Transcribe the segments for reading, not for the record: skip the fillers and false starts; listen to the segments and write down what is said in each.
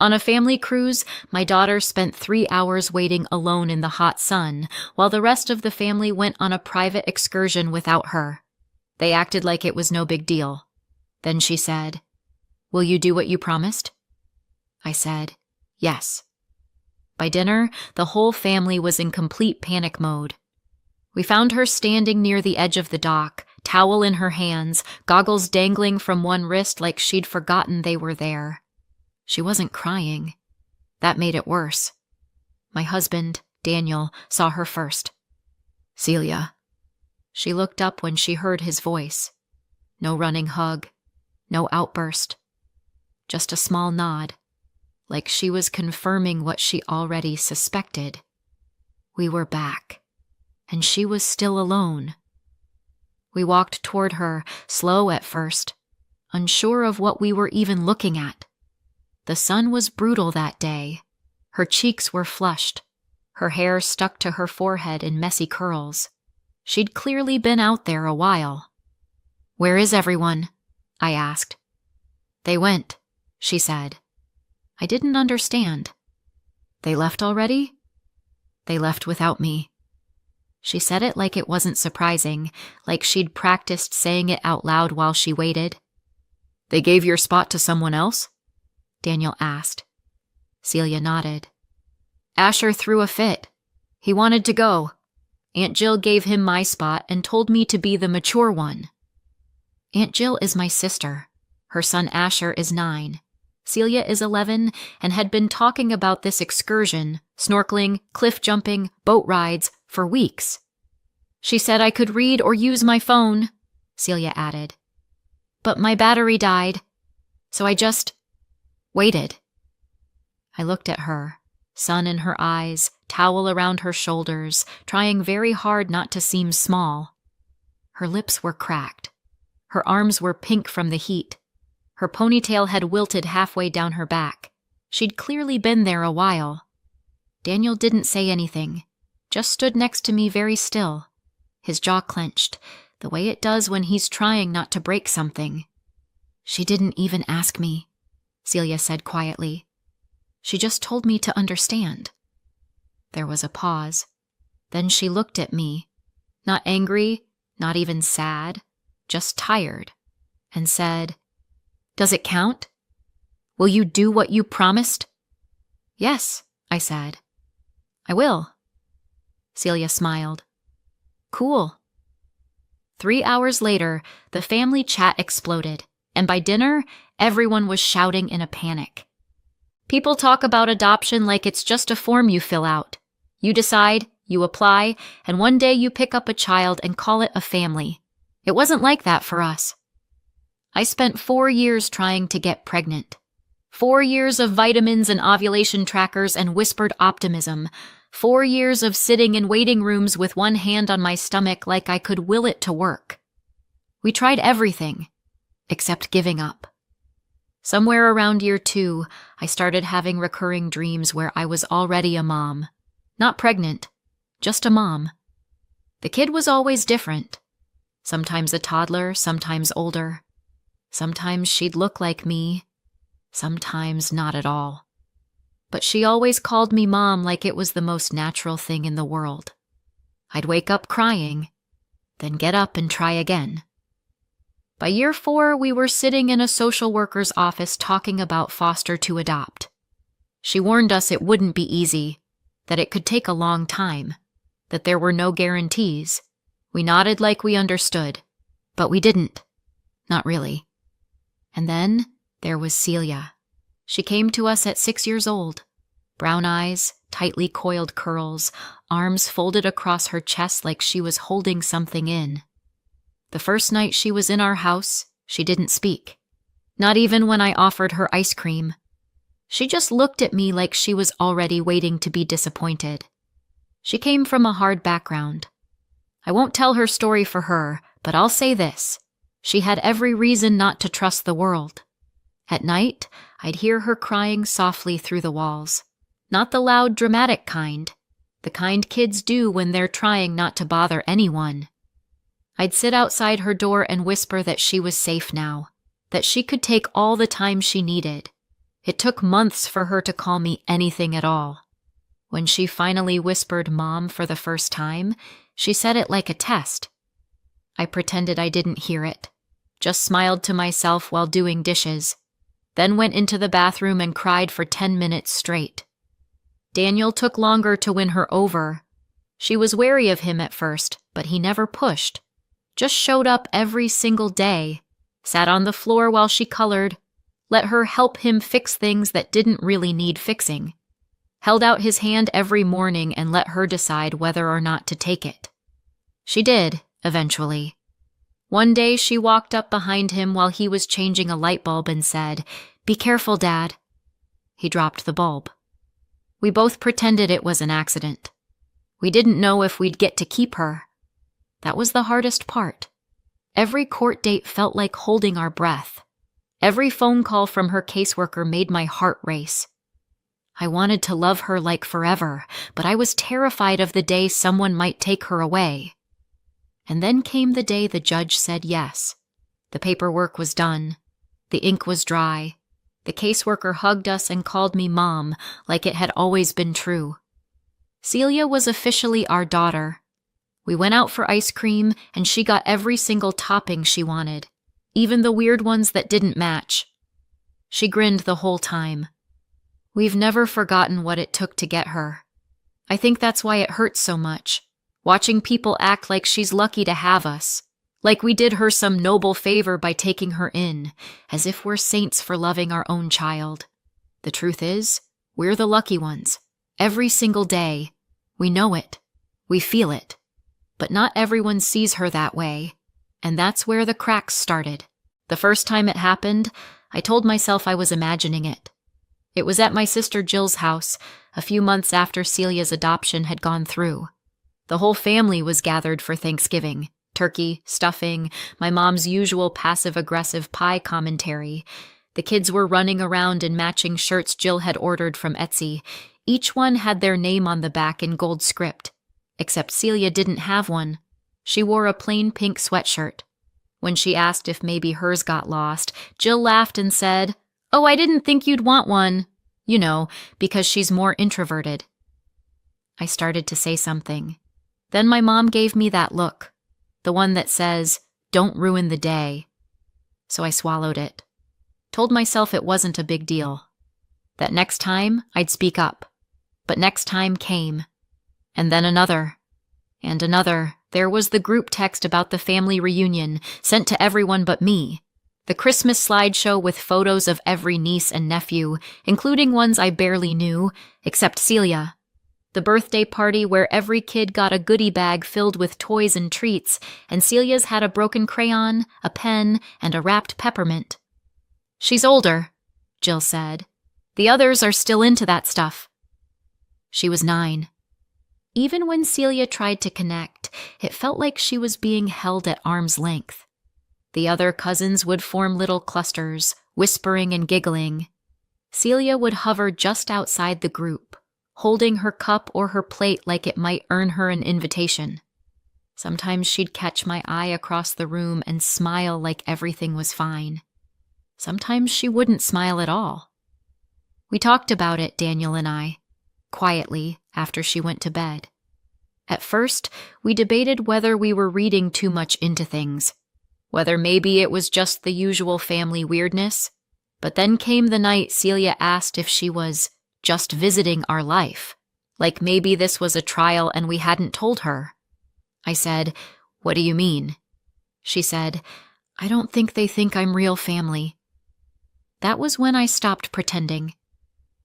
On a family cruise, my daughter spent 3 hours waiting alone in the hot sun, while the rest of the family went on a private excursion without her. They acted like it was no big deal. Then she said, "Will you do what you promised?" I said, "Yes." By dinner, the whole family was in complete panic mode. We found her standing near the edge of the dock, towel in her hands, goggles dangling from one wrist like she'd forgotten they were there. She wasn't crying. That made it worse. My husband, Daniel, saw her first. "Celia." She looked up when she heard his voice. No running hug, no outburst. Just a small nod, like she was confirming what she already suspected. We were back, and she was still alone. We walked toward her, slow at first, unsure of what we were even looking at. The sun was brutal that day. Her cheeks were flushed. Her hair stuck to her forehead in messy curls. She'd clearly been out there a while. "Where is everyone?" I asked. "They went," she said. I didn't understand. "They left already?" "They left without me." She said it like it wasn't surprising, like she'd practiced saying it out loud while she waited. "They gave your spot to someone else?" Daniel asked. Celia nodded. "Asher threw a fit. He wanted to go. Aunt Jill gave him my spot and told me to be the mature one." Aunt Jill is my sister. Her son Asher is 9. Celia is 11 and had been talking about this excursion, snorkeling, cliff jumping, boat rides, for weeks. "She said I could read or use my phone," Celia added. "But my battery died, so I just waited." I looked at her, sun in her eyes, towel around her shoulders, trying very hard not to seem small. Her lips were cracked. Her arms were pink from the heat. Her ponytail had wilted halfway down her back. She'd clearly been there a while. Daniel didn't say anything, just stood next to me very still, his jaw clenched, the way it does when he's trying not to break something. "She didn't even ask me," Celia said quietly. "She just told me to understand." There was a pause. Then she looked at me, not angry, not even sad, just tired, and said, "Does it count? Will you do what you promised?" "Yes," I said. "I will." Celia smiled. "Cool." 3 hours later, the family chat exploded, and by dinner, everyone was shouting in a panic. People talk about adoption like it's just a form you fill out. You decide, you apply, and one day you pick up a child and call it a family. It wasn't like that for us. I spent 4 years trying to get pregnant. 4 years of vitamins and ovulation trackers and whispered optimism. 4 years of sitting in waiting rooms with one hand on my stomach like I could will it to work. We tried everything, except giving up. Somewhere around year 2, I started having recurring dreams where I was already a mom. Not pregnant, just a mom. The kid was always different. Sometimes a toddler, sometimes older. Sometimes she'd look like me, sometimes not at all. But she always called me Mom like it was the most natural thing in the world. I'd wake up crying, then get up and try again. By year 4, we were sitting in a social worker's office talking about foster to adopt. She warned us it wouldn't be easy, that it could take a long time, that there were no guarantees. We nodded like we understood, but we didn't. Not really. And then there was Celia. She came to us at 6 years old. Brown eyes, tightly coiled curls, arms folded across her chest like she was holding something in. The first night she was in our house, she didn't speak. Not even when I offered her ice cream. She just looked at me like she was already waiting to be disappointed. She came from a hard background. I won't tell her story for her, but I'll say this. She had every reason not to trust the world. At night, I'd hear her crying softly through the walls. Not the loud, dramatic kind. The kind kids do when they're trying not to bother anyone. I'd sit outside her door and whisper that she was safe now, that she could take all the time she needed. It took months for her to call me anything at all. When she finally whispered Mom for the first time, she said it like a test. I pretended I didn't hear it, just smiled to myself while doing dishes, then went into the bathroom and cried for 10 minutes straight. Daniel took longer to win her over. She was wary of him at first, but he never pushed. Just showed up every single day, sat on the floor while she colored, let her help him fix things that didn't really need fixing, held out his hand every morning and let her decide whether or not to take it. She did, eventually. One day she walked up behind him while he was changing a light bulb and said, "Be careful, Dad." He dropped the bulb. We both pretended it was an accident. We didn't know if we'd get to keep her. That was the hardest part. Every court date felt like holding our breath. Every phone call from her caseworker made my heart race. I wanted to love her like forever, but I was terrified of the day someone might take her away. And then came the day the judge said yes. The paperwork was done. The ink was dry. The caseworker hugged us and called me Mom, like it had always been true. Celia was officially our daughter. We went out for ice cream, and she got every single topping she wanted, even the weird ones that didn't match. She grinned the whole time. We've never forgotten what it took to get her. I think that's why it hurts so much, watching people act like she's lucky to have us, like we did her some noble favor by taking her in, as if we're saints for loving our own child. The truth is, we're the lucky ones. Every single day. We know it. We feel it. But not everyone sees her that way, and that's where the cracks started. The first time it happened, I told myself I was imagining it. It was at my sister Jill's house, a few months after Celia's adoption had gone through. The whole family was gathered for Thanksgiving. Turkey, stuffing, my mom's usual passive-aggressive pie commentary. The kids were running around in matching shirts Jill had ordered from Etsy. Each one had their name on the back in gold script. Except Celia didn't have one. She wore a plain pink sweatshirt. When she asked if maybe hers got lost, Jill laughed and said, "Oh, I didn't think you'd want one." You know, because she's more introverted. I started to say something. Then my mom gave me that look, the one that says, "Don't ruin the day." So I swallowed it. Told myself it wasn't a big deal. That next time, I'd speak up. But next time came. And then another. And another. There was the group text about the family reunion, sent to everyone but me. The Christmas slideshow with photos of every niece and nephew, including ones I barely knew, except Celia. The birthday party where every kid got a goodie bag filled with toys and treats, and Celia's had a broken crayon, a pen, and a wrapped peppermint. "She's older," Jill said. "The others are still into that stuff." She was 9. Even when Celia tried to connect, it felt like she was being held at arm's length. The other cousins would form little clusters, whispering and giggling. Celia would hover just outside the group, holding her cup or her plate like it might earn her an invitation. Sometimes she'd catch my eye across the room and smile like everything was fine. Sometimes she wouldn't smile at all. We talked about it, Daniel and I, quietly, after she went to bed. At first, we debated whether we were reading too much into things, whether maybe it was just the usual family weirdness. But then came the night Celia asked if she was just visiting our life, like maybe this was a trial and we hadn't told her. I said, "What do you mean?" She said, "I don't think they think I'm real family." That was when I stopped pretending.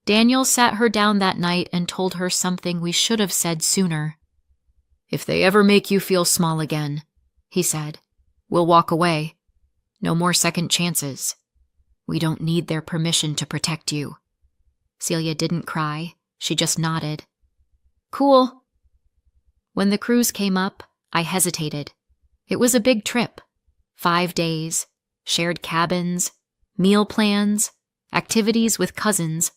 Daniel sat her down that night and told her something we should have said sooner. "If they ever make you feel small again," he said, "we'll walk away. No more second chances. We don't need their permission to protect you." Celia didn't cry. She just nodded. "Cool." When the cruise came up, I hesitated. It was a big trip. 5 days, shared cabins, meal plans, activities with cousins.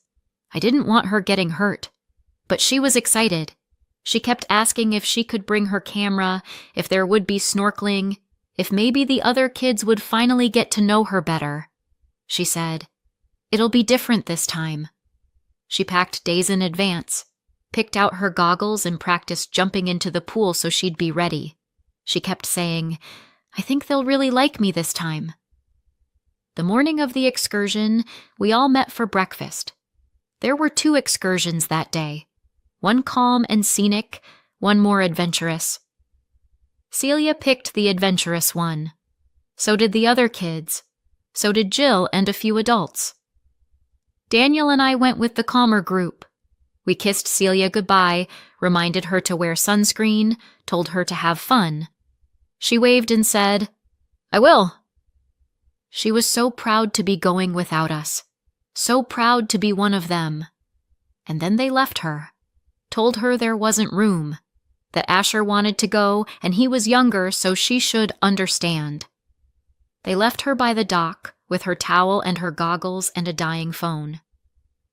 I didn't want her getting hurt, but she was excited. She kept asking if she could bring her camera, if there would be snorkeling, if maybe the other kids would finally get to know her better. She said, It'll be different this time. She packed days in advance, picked out her goggles and practiced jumping into the pool so she'd be ready. She kept saying, "I think they'll really like me this time." The morning of the excursion, we all met for breakfast. There were 2 excursions that day, one calm and scenic, one more adventurous. Celia picked the adventurous one. So did the other kids. So did Jill and a few adults. Daniel and I went with the calmer group. We kissed Celia goodbye, reminded her to wear sunscreen, told her to have fun. She waved and said, "I will." She was so proud to be going without us, so proud to be one of them. And then they left her, told her there wasn't room, that Asher wanted to go and he was younger so she should understand. They left her by the dock with her towel and her goggles and a dying phone.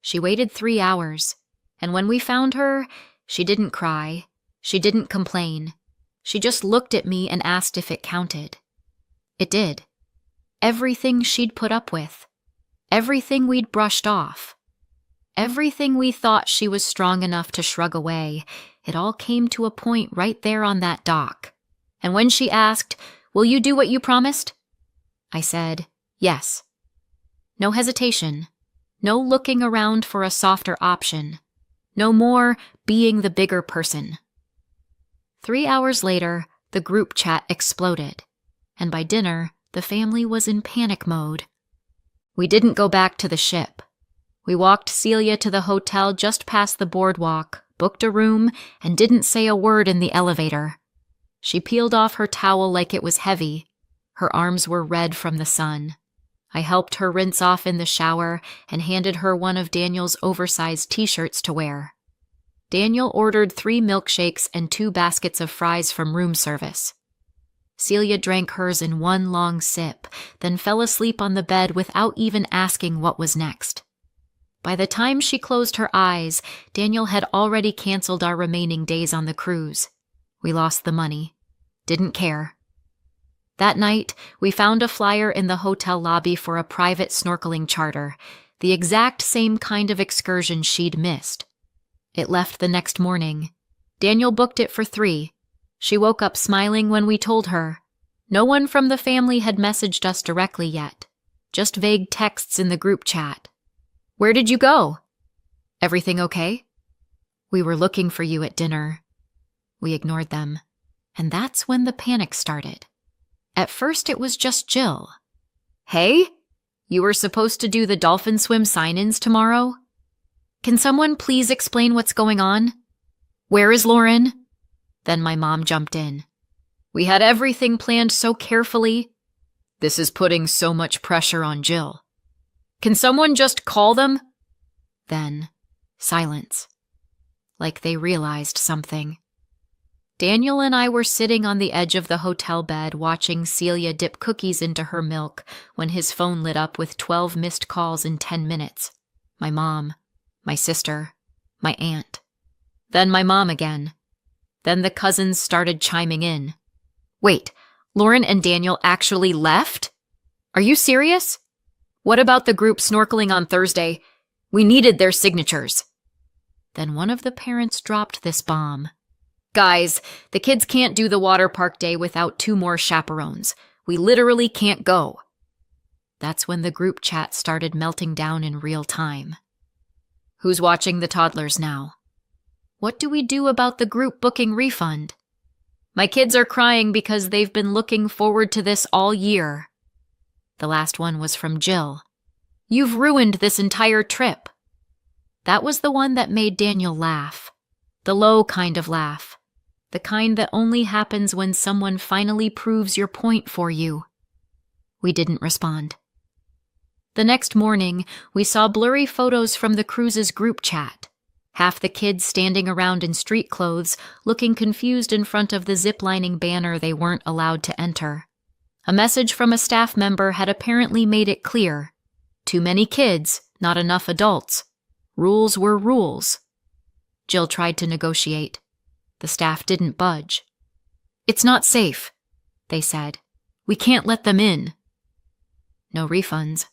She waited 3 hours, and when we found her, she didn't cry, she didn't complain. She just looked at me and asked if it counted. It did. Everything she'd put up with, everything we'd brushed off, everything we thought she was strong enough to shrug away, it all came to a point right there on that dock. And when she asked, "Will you do what you promised?" I said, "Yes." No hesitation, no looking around for a softer option, no more being the bigger person. 3 hours later, the group chat exploded, and by dinner, the family was in panic mode. We didn't go back to the ship. We walked Celia to the hotel just past the boardwalk, booked a room, and didn't say a word in the elevator. She peeled off her towel like it was heavy. Her arms were red from the sun. I helped her rinse off in the shower and handed her one of Daniel's oversized t-shirts to wear. Daniel ordered 3 milkshakes and 2 baskets of fries from room service. Celia drank hers in one long sip, then fell asleep on the bed without even asking what was next. By the time she closed her eyes, Daniel had already canceled our remaining days on the cruise. We lost the money. Didn't care. That night, we found a flyer in the hotel lobby for a private snorkeling charter, the exact same kind of excursion she'd missed. It left the next morning. Daniel booked it for 3. She woke up smiling when we told her. No one from the family had messaged us directly yet, just vague texts in the group chat. "Where did you go?" "Everything okay?" "We were looking for you at dinner." We ignored them, and that's when the panic started. At first it was just Jill. "Hey, you were supposed to do the dolphin swim sign-ins tomorrow? Can someone please explain what's going on? Where is Lauren?" Then my mom jumped in. "We had everything planned so carefully. This is putting so much pressure on Jill. Can someone just call them?" Then, silence. Like they realized something. Daniel and I were sitting on the edge of the hotel bed watching Celia dip cookies into her milk when his phone lit up with 12 missed calls in 10 minutes. My mom, my sister, my aunt. Then my mom again. Then the cousins started chiming in. "Wait, Lauren and Daniel actually left? Are you serious? What about the group snorkeling on Thursday? We needed their signatures." Then one of the parents dropped this bomb. "Guys, the kids can't do the water park day without 2 more chaperones. We literally can't go." That's when the group chat started melting down in real time. Who's watching the toddlers now? What do we do about the group booking refund? My kids are crying because they've been looking forward to this all year. The last one was from Jill. "You've ruined this entire trip." That was the one that made Daniel laugh. The low kind of laugh. The kind that only happens when someone finally proves your point for you. We didn't respond. The next morning, we saw blurry photos from the cruise's group chat. Half the kids standing around in street clothes, looking confused in front of the ziplining banner they weren't allowed to enter. A message from a staff member had apparently made it clear. Too many kids, not enough adults. Rules were rules. Jill tried to negotiate. The staff didn't budge. "It's not safe," they said. "We can't let them in." No refunds.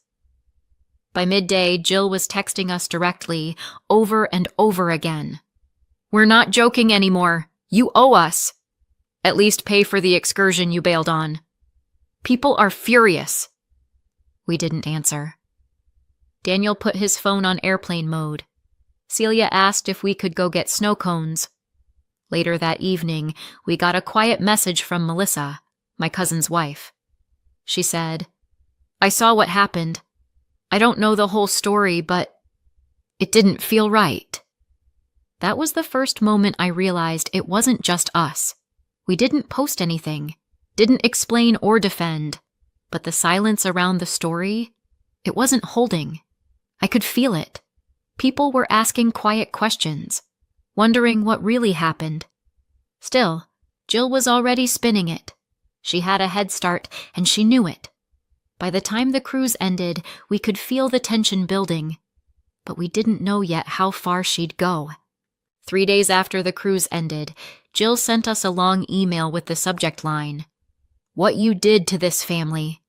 By midday, Jill was texting us directly, over and over again. "We're not joking anymore. You owe us. At least pay for the excursion you bailed on. People are furious." We didn't answer. Daniel put his phone on airplane mode. Celia asked if we could go get snow cones. Later that evening, we got a quiet message from Melissa, my cousin's wife. She said, "I saw what happened. I don't know the whole story, but it didn't feel right." That was the first moment I realized it wasn't just us. We didn't post anything, didn't explain or defend, but the silence around the story, it wasn't holding. I could feel it. People were asking quiet questions, wondering what really happened. Still, Jill was already spinning it. She had a head start, and she knew it. By the time the cruise ended, we could feel the tension building, but we didn't know yet how far she'd go. 3 days after the cruise ended, Jill sent us a long email with the subject line, "What you did to this family."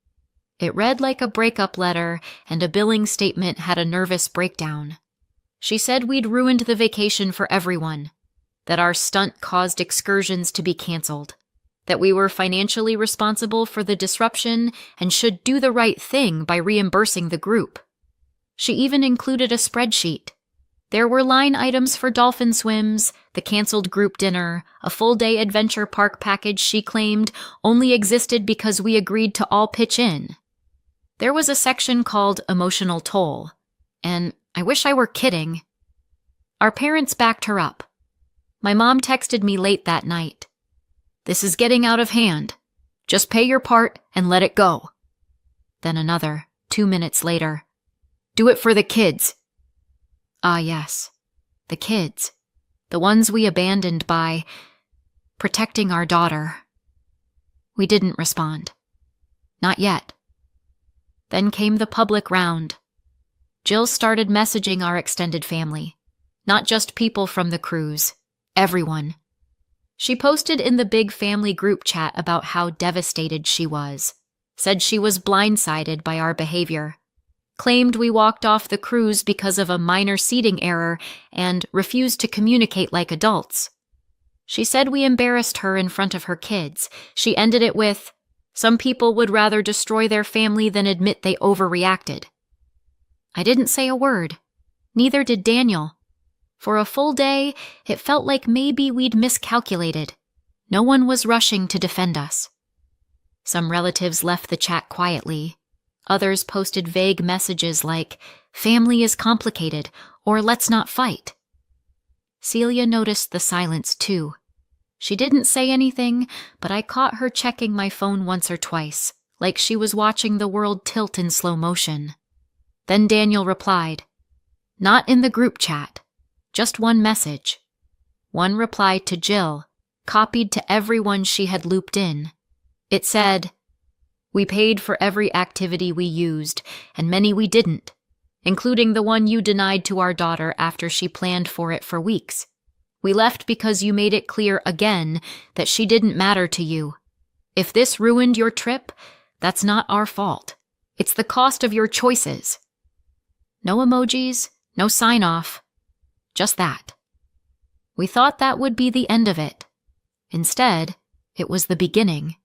It read like a breakup letter, and a billing statement had a nervous breakdown. She said we'd ruined the vacation for everyone, that our stunt caused excursions to be canceled, that we were financially responsible for the disruption and should do the right thing by reimbursing the group. She even included a spreadsheet. There were line items for dolphin swims, the canceled group dinner, a full-day adventure park package she claimed only existed because we agreed to all pitch in. There was a section called Emotional Toll, and I wish I were kidding. Our parents backed her up. My mom texted me late that night. "This is getting out of hand. Just pay your part and let it go." Then another, 2 minutes later. "Do it for the kids." Ah, yes, the kids. The ones we abandoned by protecting our daughter. We didn't respond. Not yet. Then came the public round. Jill started messaging our extended family, not just people from the cruise, everyone. She posted in the big family group chat about how devastated she was, said she was blindsided by our behavior, claimed we walked off the cruise because of a minor seating error and refused to communicate like adults. She said we embarrassed her in front of her kids. She ended it with, "Some people would rather destroy their family than admit they overreacted." I didn't say a word. Neither did Daniel. For a full day, it felt like maybe we'd miscalculated. No one was rushing to defend us. Some relatives left the chat quietly. Others posted vague messages like, "Family is complicated," or "Let's not fight." Celia noticed the silence too. She didn't say anything, but I caught her checking my phone once or twice, like she was watching the world tilt in slow motion. Then Daniel replied, not in the group chat, just one message. One reply to Jill, copied to everyone she had looped in. It said, "We paid for every activity we used, and many we didn't, including the one you denied to our daughter after she planned for it for weeks. We left because you made it clear again that she didn't matter to you. If this ruined your trip, that's not our fault. It's the cost of your choices." No emojis, no sign-off, just that. We thought that would be the end of it. Instead, it was the beginning.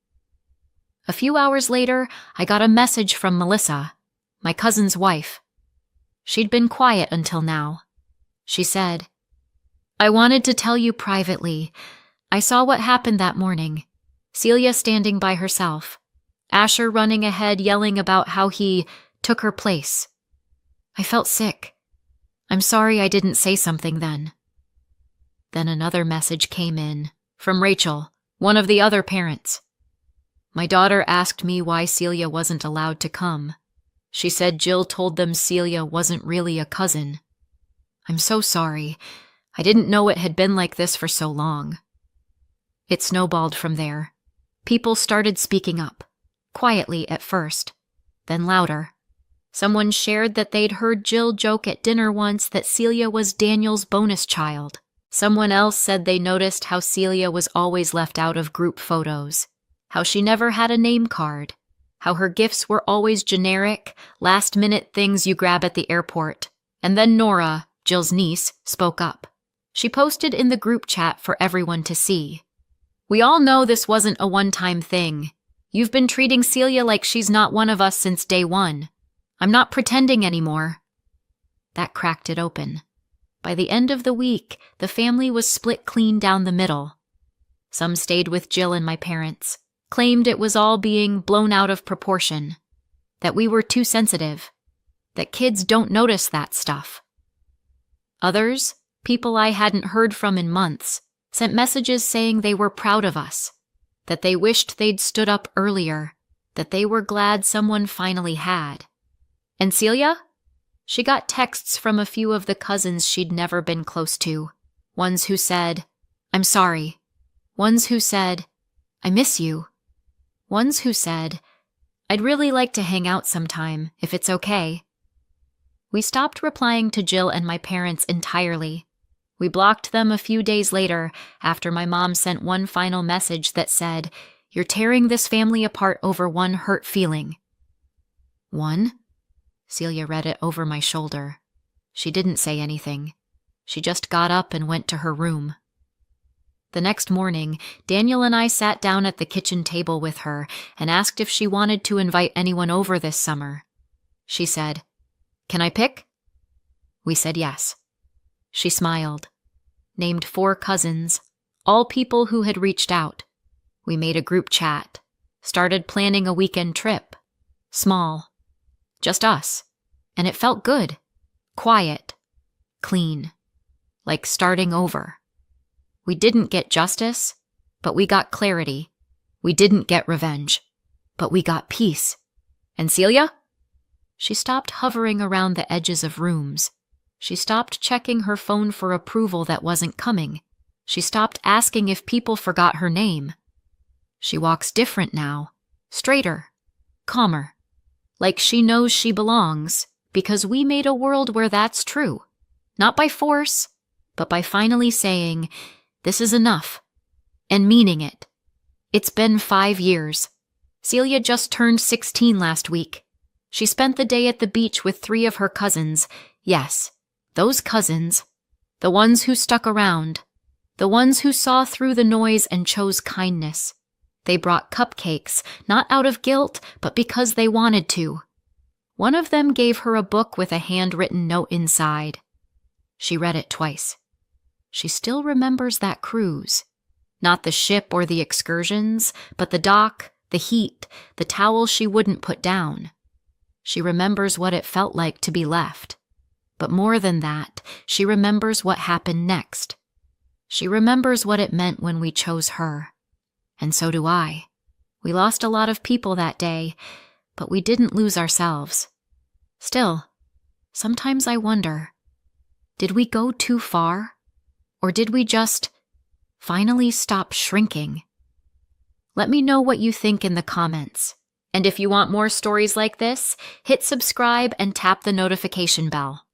A few hours later, I got a message from Melissa, my cousin's wife. She'd been quiet until now. She said, "I wanted to tell you privately. I saw what happened that morning. Celia standing by herself. Asher running ahead yelling about how he took her place. I felt sick. I'm sorry I didn't say something then." Then another message came in, from Rachel, one of the other parents. "My daughter asked me why Celia wasn't allowed to come. She said Jill told them Celia wasn't really a cousin. I'm so sorry. I didn't know it had been like this for so long." It snowballed from there. People started speaking up, quietly at first, then louder. Someone shared that they'd heard Jill joke at dinner once that Celia was Daniel's bonus child. Someone else said they noticed how Celia was always left out of group photos, how she never had a name card. how her gifts were always generic, last-minute things you grab at the airport. And then Nora, Jill's niece, spoke up. She posted in the group chat for everyone to see. "We all know this wasn't a one-time thing. You've been treating Celia like she's not one of us since day one. I'm not pretending anymore." That cracked it open. By the end of the week, the family was split clean down the middle. Some stayed with Jill and my parents, claimed it was all being blown out of proportion, that we were too sensitive, that kids don't notice that stuff. Others, people I hadn't heard from in months, sent messages saying they were proud of us, that they wished they'd stood up earlier, that they were glad someone finally had. And Celia? She got texts from a few of the cousins she'd never been close to, ones who said, "I'm sorry," ones who said, "I miss you," ones who said, "I'd really like to hang out sometime, if it's okay." We stopped replying to Jill and my parents entirely. We blocked them a few days later after my mom sent one final message that said, "You're tearing this family apart over one hurt feeling." "One?" Celia read it over my shoulder. She didn't say anything. She just got up and went to her room. The next morning, Daniel and I sat down at the kitchen table with her and asked if she wanted to invite anyone over this summer. She said, "Can I pick?" We said yes. She smiled, named 4 cousins, all people who had reached out. We made a group chat, started planning a weekend trip. Small. Just us. And it felt good. Quiet. Clean. Like starting over. We didn't get justice, but we got clarity. We didn't get revenge, but we got peace. And Celia? She stopped hovering around the edges of rooms. She stopped checking her phone for approval that wasn't coming. She stopped asking if people forgot her name. She walks different now. Straighter. Calmer. Like she knows she belongs, because we made a world where that's true. Not by force, but by finally saying, "This is enough," and meaning it. It's been 5 years. Celia just turned 16 last week. She spent the day at the beach with 3 of her cousins. Yes, those cousins. The ones who stuck around. The ones who saw through the noise and chose kindness. They brought cupcakes, not out of guilt, but because they wanted to. One of them gave her a book with a handwritten note inside. She read it twice. She still remembers that cruise. Not the ship or the excursions, but the dock, the heat, the towel she wouldn't put down. She remembers what it felt like to be left. But more than that, she remembers what happened next. She remembers what it meant when we chose her. And so do I. We lost a lot of people that day, but we didn't lose ourselves. Still, sometimes I wonder, did we go too far? Or did we just finally stop shrinking? Let me know what you think in the comments. And if you want more stories like this, hit subscribe and tap the notification bell.